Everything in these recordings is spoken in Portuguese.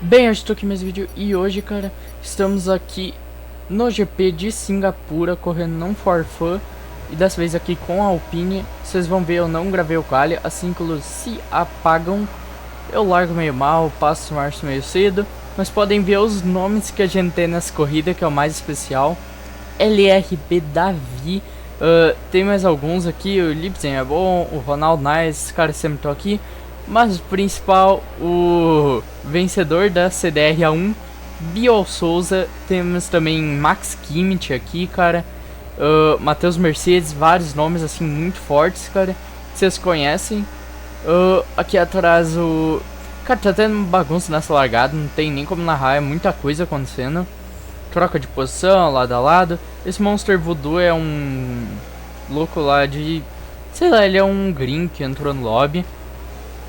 Bem, eu estou aqui mais vídeo e hoje, cara, estamos aqui no GP de Singapura, correndo não for fun, e dessa vez aqui com a Alpine. Vocês vão ver, eu não gravei o quali, as círculos se apagam, eu largo meio mal, passo o março meio cedo, mas podem ver os nomes que a gente tem nessa corrida, que é o mais especial. LRB Davi, tem mais alguns aqui, o Lipsen é bom, o Ronald Nice, os caras sempre estão aqui. Mas o principal, o vencedor da CDR-A1, Biel Souza. Temos também Max Kimmich aqui, cara. Matheus Mercedes, vários nomes assim muito fortes, cara. Vocês conhecem. Aqui atrás o... Cara, tá tendo bagunça nessa largada, não tem nem como narrar, é muita coisa acontecendo. Troca de posição, lado a lado. Esse Monster Voodoo é um louco lá de... Sei lá, ele é um green que entrou no lobby.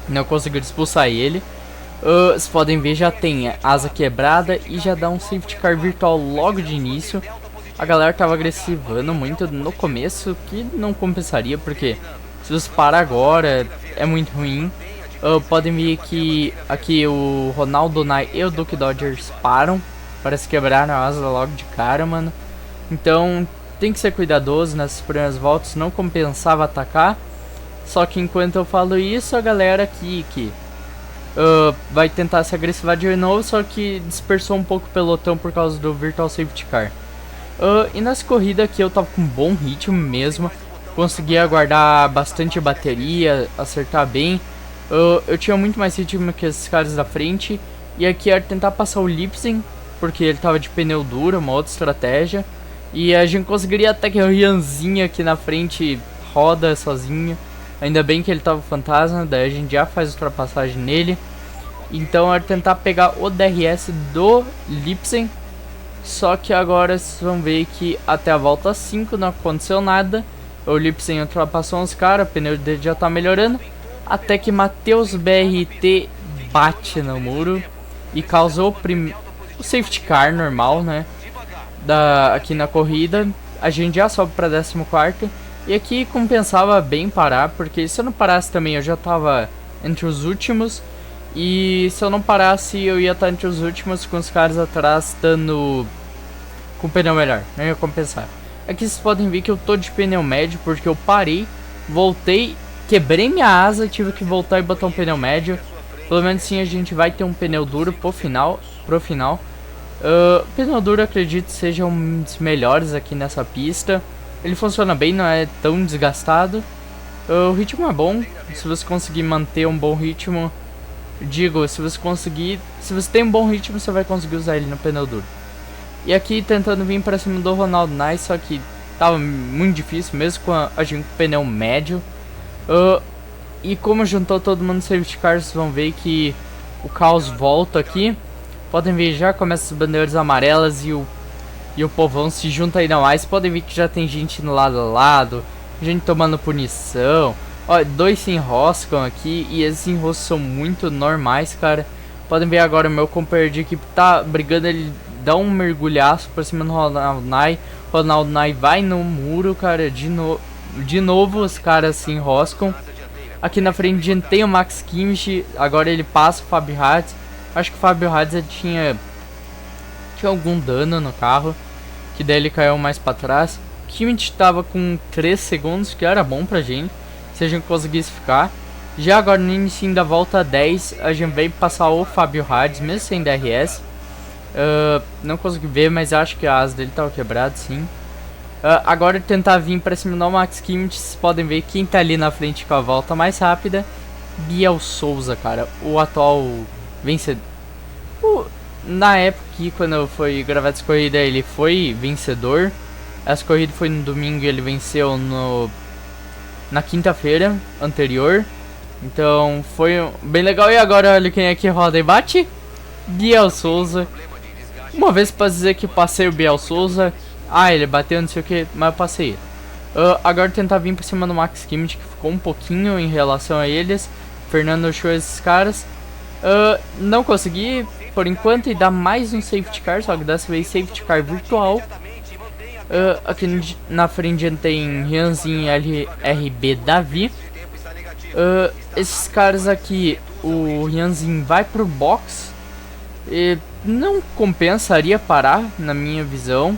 Não conseguiram expulsar ele. Vocês podem ver, já tem asa quebrada e já dá um safety car virtual logo de início. A galera tava agressivando muito no começo, que não compensaria, porque se você parar agora é muito ruim. Podem ver que aqui o Ronaldo Nai e o Duke Dodgers param. Parece quebrar a asa logo de cara, mano. Então tem que ser cuidadoso nessas primeiras voltas, não compensava atacar. Só que enquanto eu falo isso, a galera aqui que vai tentar se agressivar de novo, só que dispersou um pouco o pelotão por causa do Virtual Safety Car. E nessa corrida aqui eu tava com um bom ritmo mesmo, conseguia guardar bastante bateria, acertar bem. Eu tinha muito mais ritmo que esses caras da frente, e aqui era tentar passar o Lipsen, porque ele tava de pneu duro, uma outra estratégia. E a gente conseguiria até que o Rianzinho aqui na frente roda sozinho. Ainda bem que ele tava fantasma, daí a gente já faz ultrapassagem nele. Então é tentar pegar o DRS do Lipsen. Só que agora vocês vão ver que até a volta 5 não aconteceu nada. O Lipsen ultrapassou uns caras, o pneu dele já tá melhorando. Até que Matheus BRT bate no muro e causou o safety car normal, né? Aqui na corrida. A gente já sobe para 14º. E aqui compensava bem parar, porque se eu não parasse também eu já tava entre os últimos. E se eu não parasse eu ia estar entre os últimos com os caras atrás dando com pneu melhor, não ia compensar. Aqui vocês podem ver que eu tô de pneu médio porque eu parei, voltei, quebrei minha asa, tive que voltar e botar um pneu médio. Pelo menos sim a gente vai ter um pneu duro pro final. Pneu duro acredito seja um dos melhores aqui nessa pista. Ele funciona bem, não é tão desgastado. O ritmo é bom. Se você conseguir manter um bom ritmo, digo, se você tem um bom ritmo, você vai conseguir usar ele no pneu duro. E aqui tentando vir para cima do Ronald Nice, só que tava muito difícil, mesmo com a gente com pneu médio. E como juntou todo mundo no safety car, vocês vão ver que o caos volta aqui. Podem ver, já começa as bandeiras amarelas e o povão se junta ainda mais. Podem ver que já tem gente no lado a lado, gente tomando punição. Ó, dois se enroscam aqui e esses enroscos são muito normais, cara. Podem ver agora o meu companheiro de equipe tá brigando, ele dá um mergulhaço por cima do Ronald Nai. Ronald Nai vai no muro, cara, de novo os caras se enroscam. Aqui na frente a gente tem o Max Kimmich, agora ele passa o Fabio Hatz. Acho que o Fabio Hatz tinha algum dano no carro, que daí ele caiu mais pra trás. Kimmich tava com 3 segundos, que era bom pra gente, se a gente conseguisse ficar. Já agora no início da volta 10, a gente veio passar o Fabio Hatz, mesmo sem DRS. Não consegui ver, mas acho que a asa dele tava quebrada, sim. Agora tentar vir pra cima do Max Kimmich, vocês podem ver quem tá ali na frente com a volta mais rápida. Biel Souza, cara, o atual vencedor. Na época que quando eu fui gravar essa corrida ele foi vencedor. Essa corrida foi no domingo e ele venceu na quinta-feira anterior. Então foi bem legal. E agora olha quem é que roda e bate. Biel Souza. Uma vez pra dizer que passei o Biel Souza. Ele bateu não sei o que, mas eu passei ele. Agora tentar vir por cima do Max Kimmich, que ficou um pouquinho em relação a eles. Fernando achou esses caras. Não consegui por enquanto e dá mais um safety car, só que dessa vez safety car virtual. Aqui na frente tem Rianzinho e LRB Davi. Esses caras aqui, o Rianzinho vai pro box E não compensaria parar, na minha visão.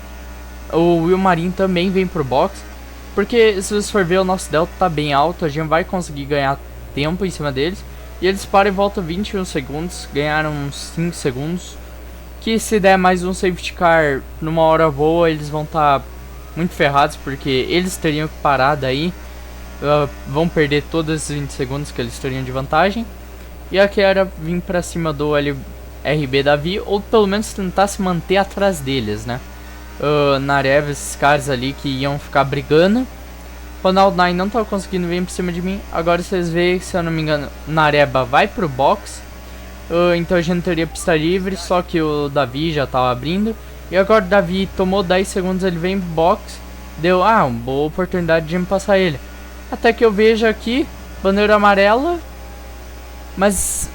O Wilmarin também vem pro box, porque se você for ver, o nosso delta tá bem alto, a gente vai conseguir ganhar tempo em cima deles. E eles param e voltam 21 segundos, ganharam uns 5 segundos. Que se der mais um safety car numa hora boa, eles vão estar muito ferrados, porque eles teriam que parar daí. Vão perder todos esses 20 segundos que eles teriam de vantagem. E aqui era vir pra cima do LRB Davi, ou pelo menos tentar se manter atrás deles, né? Narev, esses caras ali que iam ficar brigando. Ronald Nine não tava conseguindo vir por cima de mim. Agora vocês veem, se eu não me engano, Nareba vai pro box. Então a gente teria pista livre, só que o Davi já tava abrindo. E agora o Davi tomou 10 segundos, ele vem pro box. Deu, uma boa oportunidade de me passar ele. Até que eu vejo aqui, bandeira amarela. Mas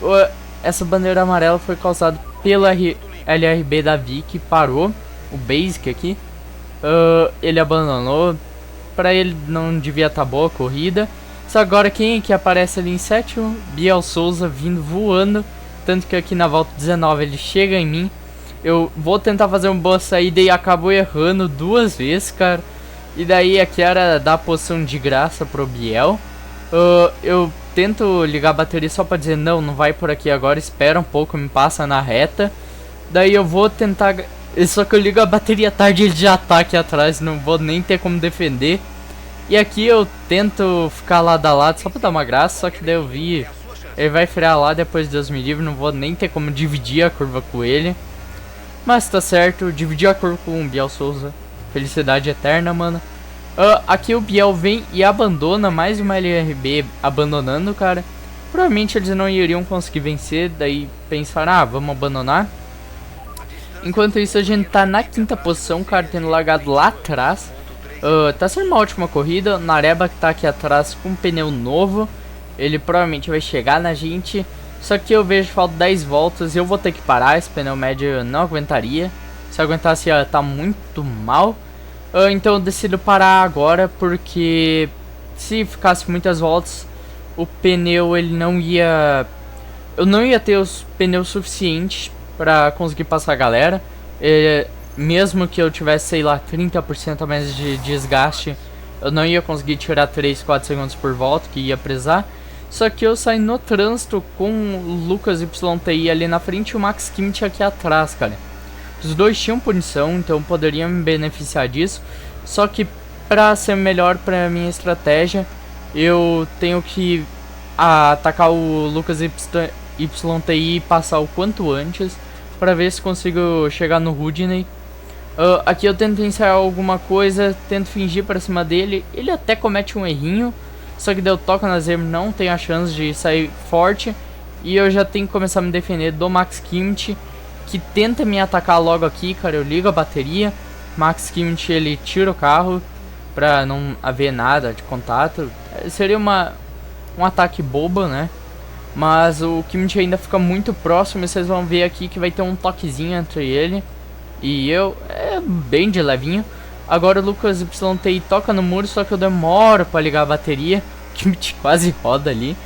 essa bandeira amarela foi causada pelo LRB Davi, que parou o Basic aqui. Ele abandonou. Pra ele não devia estar boa a corrida. Só agora quem é que aparece ali em sétimo? Biel Souza vindo voando. Tanto que aqui na volta 19 ele chega em mim. Eu vou tentar fazer uma boa saída e acabou errando 2 vezes, cara. E daí aqui era dar a posição de graça pro Biel. Eu tento ligar a bateria só pra dizer não vai por aqui agora, espera um pouco, me passa na reta. Daí eu vou tentar... Só que eu ligo a bateria tarde e ele já tá aqui atrás, não vou nem ter como defender. E aqui eu tento ficar lado a lado só pra dar uma graça, só que daí eu vi... Ele vai frear lá, depois Deus me livre, não vou nem ter como dividir a curva com ele. Mas tá certo, dividir a curva com o Biel Souza. Felicidade eterna, mano. Aqui o Biel vem e abandona, mais uma LRB abandonando, cara. Provavelmente eles não iriam conseguir vencer, daí pensaram, vamos abandonar. Enquanto isso a gente tá na 5ª posição, cara, tendo largado lá atrás. Tá sendo uma ótima corrida, Nareba que tá aqui atrás com um pneu novo. Ele provavelmente vai chegar na gente. Só que eu vejo falta 10 voltas e eu vou ter que parar, esse pneu médio eu não aguentaria. Se eu aguentasse ia tá muito mal. Então eu decido parar agora, porque se ficasse muitas voltas, o pneu ele não ia... Eu não ia ter os pneus suficientes pra conseguir passar a galera. Mesmo que eu tivesse, sei lá, 30% a mais de desgaste, eu não ia conseguir tirar 3, 4 segundos por volta, que ia precisar. Só que eu saí no trânsito com o Lucas YTI ali na frente e o Max Kimmich aqui atrás, cara. Os dois tinham punição, então poderiam me beneficiar disso. Só que pra ser melhor pra minha estratégia, eu tenho que atacar o Lucas YTI e passar o quanto antes, pra ver se consigo chegar no Rudney. Aqui eu tento ensaiar alguma coisa, tento fingir pra cima dele. Ele até comete um errinho, só que deu toque na zebra, não tem a chance de sair forte. E eu já tenho que começar a me defender do Max Kimmich, que tenta me atacar logo aqui, cara. Eu ligo a bateria, Max Kimmich ele tira o carro pra não haver nada de contato. Seria um ataque bobo, né? Mas o Kimmich ainda fica muito próximo e vocês vão ver aqui que vai ter um toquezinho entre ele e eu, bem de levinho. Agora o Lucas YTI toca no muro, só que eu demoro pra ligar a bateria. O Kimmich quase roda ali.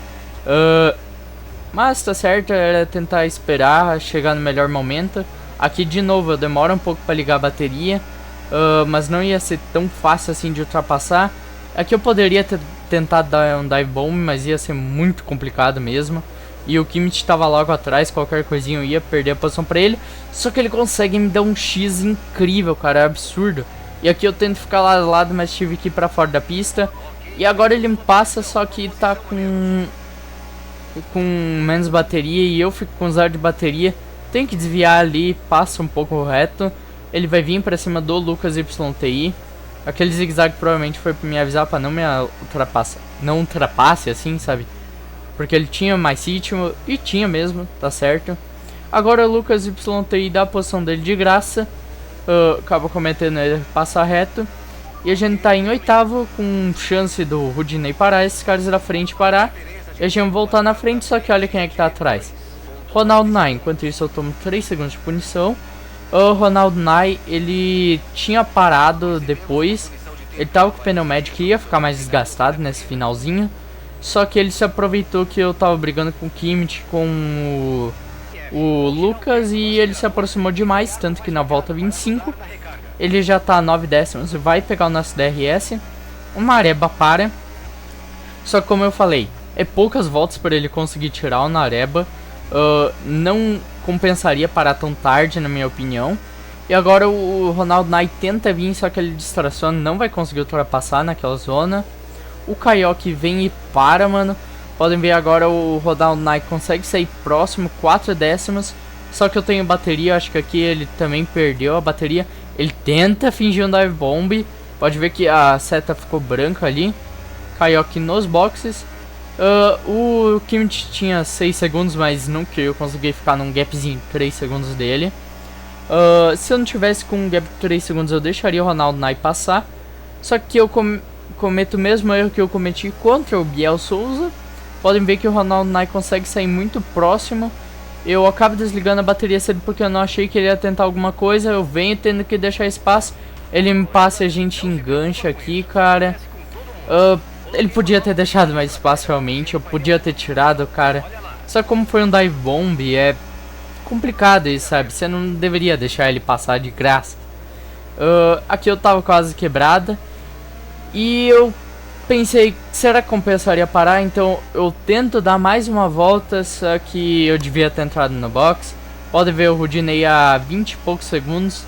Mas tá certo, era tentar esperar chegar no melhor momento. Aqui de novo eu demoro um pouco pra ligar a bateria, mas não ia ser tão fácil assim de ultrapassar. Aqui eu poderia ter tentado dar um dive bomb, mas ia ser muito complicado mesmo. E o Kimmich estava logo atrás, qualquer coisinha eu ia perder a posição pra ele. Só que ele consegue me dar um X incrível, cara, é absurdo. E aqui eu tento ficar lá do lado, mas tive que ir pra fora da pista. E agora ele me passa, só que tá com menos bateria e eu fico com 0 de bateria. Tenho que desviar ali, passa um pouco reto. Ele vai vir pra cima do Lucas YTI. Aquele zigue-zague provavelmente foi pra me avisar pra não me ultrapassar. Não ultrapasse assim, sabe? Porque ele tinha mais ritmo, e tinha mesmo, tá certo. Agora o Lucas YTI dá a posição dele de graça. Acaba cometendo ele passar reto. E a gente tá em 8º, com chance do Rudney parar, esses caras da frente parar. E a gente vai voltar na frente, só que olha quem é que tá atrás. Ronald Nine, enquanto isso eu tomo 3 segundos de punição. O Ronald Nine, ele tinha parado depois. Ele tava com o pneu médio que ia ficar mais desgastado nesse finalzinho. Só que ele se aproveitou que eu tava brigando com o Kimmich, com o Lucas e ele se aproximou demais, tanto que na volta 25 ele já tá a 9 décimos e vai pegar o nosso DRS. O Nareba para. Só que como eu falei, é poucas voltas para ele conseguir tirar o Nareba. Não compensaria parar tão tarde, na minha opinião. E agora o Ronald Knight tenta vir, só que ele distraciona, não vai conseguir ultrapassar naquela zona. O Kaioki vem e para, mano. Podem ver agora o Ronald Knight consegue sair próximo, 4 décimos. Só que eu tenho bateria, acho que aqui ele também perdeu a bateria. Ele tenta fingir um dive bomb. Pode ver que a seta ficou branca ali. Kaioki nos boxes. O Kimmich tinha 6 segundos, mas não que eu consegui ficar num gapzinho 3 segundos dele. Se eu não tivesse com um gap de 3 segundos, eu deixaria o Ronald Knight passar. Só que eu cometo o mesmo erro que eu cometi contra o Biel Souza. Podem ver que o Ronald Knight consegue sair muito próximo. Eu acabo desligando a bateria cedo porque eu não achei que ele ia tentar alguma coisa. Eu venho tendo que deixar espaço. Ele me passa e a gente engancha aqui, cara. Ele podia ter deixado mais espaço realmente. Eu podia ter tirado, cara. Só que como foi um dive bomb, é complicado isso, sabe? Você não deveria deixar ele passar de graça. Aqui eu tava quase quebrada. E eu pensei, será que compensaria parar? Então eu tento dar mais uma volta, só que eu devia ter entrado no box. Pode ver o Rudinei a 20 e poucos segundos.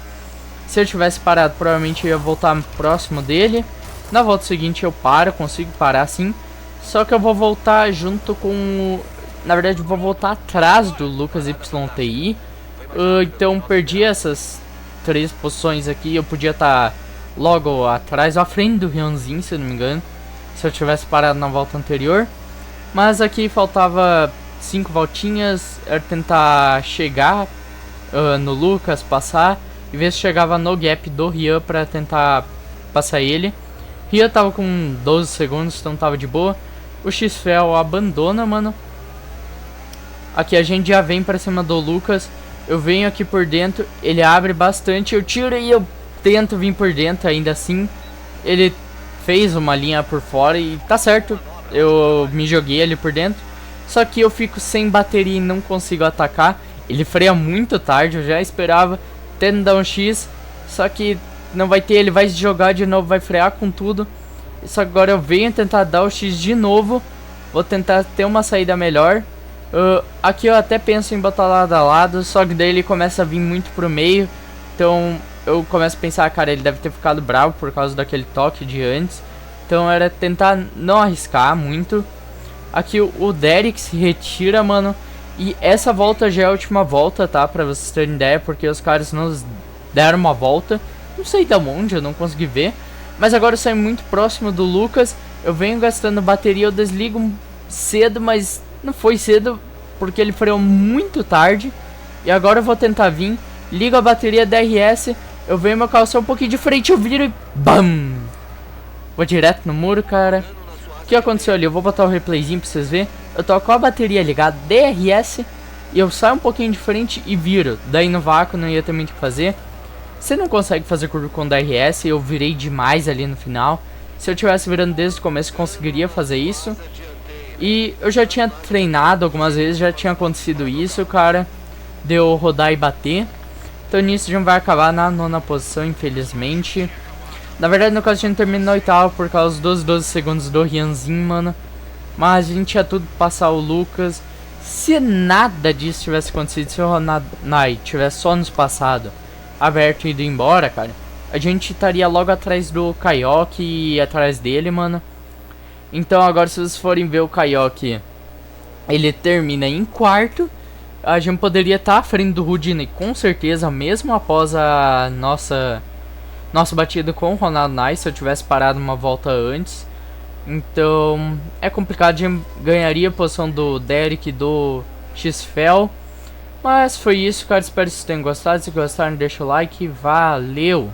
Se eu tivesse parado, provavelmente eu ia voltar próximo dele. Na volta seguinte eu paro, consigo parar sim. Só que eu vou voltar junto com... Na verdade eu vou voltar atrás do Lucas YTI. Então perdi essas 3 posições aqui. Eu podia estar logo atrás, à frente do Rianzinho, se eu não me engano, se eu tivesse parado na volta anterior. Mas aqui faltava 5 voltinhas. Era tentar chegar no Lucas, passar, e ver se chegava no gap do Rian pra tentar passar ele. Rian tava com 12 segundos, então tava de boa. O X-Fel abandona, mano. Aqui a gente já vem pra cima do Lucas. Eu venho aqui por dentro, ele abre bastante, eu tiro e eu tento vir por dentro ainda assim. Ele fez uma linha por fora e tá certo, eu me joguei ali por dentro. Só que eu fico sem bateria e não consigo atacar. Ele freia muito tarde, eu já esperava, tendo dar um X. Só que não vai ter, ele vai se jogar de novo, vai frear com tudo. Só que agora eu venho tentar dar o X de novo. Vou tentar ter uma saída melhor. Aqui eu até penso em botar lado a lado, só que daí ele começa a vir muito pro meio. Então eu começo a pensar, cara, ele deve ter ficado bravo por causa daquele toque de antes. Então era tentar não arriscar muito. Aqui o Derek se retira, mano. E essa volta já é a última volta, tá? Pra vocês terem ideia, porque os caras nos deram uma volta. Não sei de onde, eu não consegui ver. Mas agora eu saio muito próximo do Lucas. Eu venho gastando bateria, eu desligo cedo, mas não foi cedo porque ele freou muito tarde. E agora eu vou tentar vir. Ligo a bateria DRS. Eu venho meu carro só um pouquinho de frente, eu viro e BAM! Vou direto no muro, cara. O que aconteceu ali? Eu vou botar o replayzinho pra vocês verem. Eu tô com a bateria ligada, DRS, e eu saio um pouquinho de frente e viro. Daí no vácuo não ia ter muito o que fazer. Você não consegue fazer curva com DRS, eu virei demais ali no final. Se eu tivesse virando desde o começo, eu conseguiria fazer isso. E eu já tinha treinado algumas vezes, já tinha acontecido isso, cara. Deu rodar e bater. Então nisso já vai acabar na 9ª posição, infelizmente. Na verdade, no caso, a gente termina na 8ª por causa dos 12 segundos do Rianzinho, mano. Mas a gente tinha tudo pra passar o Lucas. Se nada disso tivesse acontecido, se o Ronald Knight tivesse só nos passado, aberto e ido embora, cara, a gente estaria logo atrás do Kaioki e atrás dele, mano. Então agora, se vocês forem ver o Kaioki, ele termina em 4º. A gente poderia estar à frente do Rudinei, com certeza, mesmo após a nossa batida com o Ronald Knight, se eu tivesse parado uma volta antes. Então é complicado, a gente ganharia a posição do Derek e do X-Fel. Mas foi isso, cara, espero que vocês tenham gostado. Se gostaram, deixa o like, valeu!